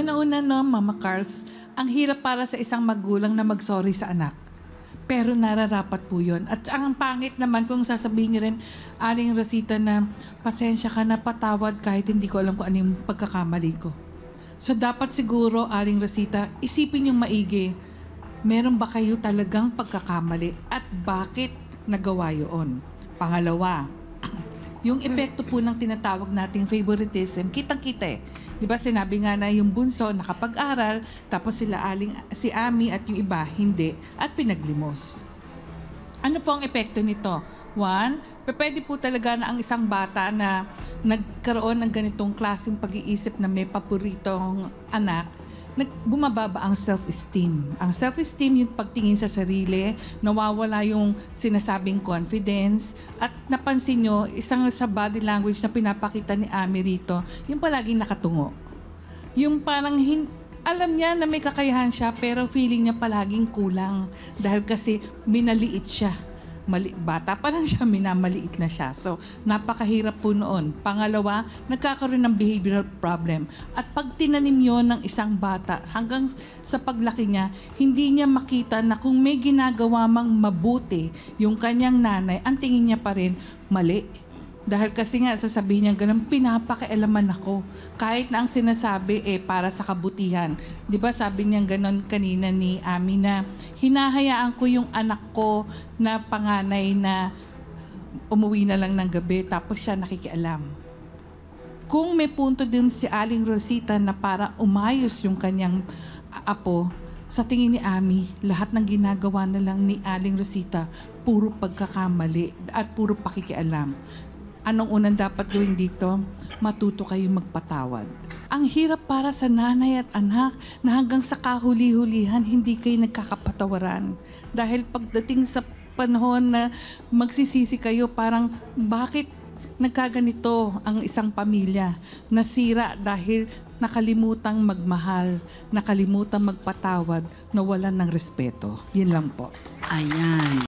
Una-una no, Mama Carls, ang hirap para sa isang magulang na mag-sorry sa anak. Pero nararapat po yun. At ang pangit naman kung sasabihin niyo rin, Aling Rosita, na pasensya ka na, patawad kahit hindi ko alam kung ano yung pagkakamali ko. So dapat siguro, Aling Rosita, isipin yung maigi, meron ba kayo talagang pagkakamali at bakit nagawa yun? Pangalawa, yung epekto po ng tinatawag nating favoritism, kitang-kita eh. Di ba sinabi nga na yung bunso nakapag-aral, tapos si Ami at yung iba hindi, at pinaglimos. Ano po ang epekto nito? One, pwede po talaga na ang isang bata na nagkaroon ng ganitong klaseng pag-iisip na may paboritong anak, bumababa ang self-esteem. Ang self-esteem, yung pagtingin sa sarili, nawawala yung sinasabing confidence, at napansin nyo, isang sa body language na pinapakita ni Ami rito, yung palaging nakatungo. Yung parang alam niya na may kakayahan siya, pero feeling niya palaging kulang. Dahil kasi minaliit siya. Bata pa lang siya, minamaliit na siya. So, napakahirap po noon. Pangalawa, nagkakaroon ng behavioral problem. At pag tinanim yun ng isang bata, hanggang sa paglaki niya, hindi niya makita na kung may ginagawa mang mabuti yung kanyang nanay, ang tingin niya pa rin mali. Dahil kasi nga, sasabihin niya, ganun, pinapakialaman ako. Kahit na ang sinasabi, para sa kabutihan. Di ba sabi niya ganun kanina ni Ami na, hinahayaan ko yung anak ko na panganay na umuwi na lang ng gabi, tapos siya nakikialam. Kung may punto din si Aling Rosita na para umayos yung kanyang apo, sa tingin ni Ami, lahat ng ginagawa na lang ni Aling Rosita, puro pagkakamali at puro pakikialam. Anong unang dapat gawin dito? Matuto kayo magpatawad. Ang hirap para sa nanay at anak na hanggang sa kahuli-hulihan hindi kayo nagkakapatawaran. Dahil pagdating sa panahon na magsisisi kayo, parang bakit nagkaganito ang isang pamilya? Nasira dahil nakalimutang magmahal, nakalimutang magpatawad, nawalan ng respeto. Yun lang po. Ayan.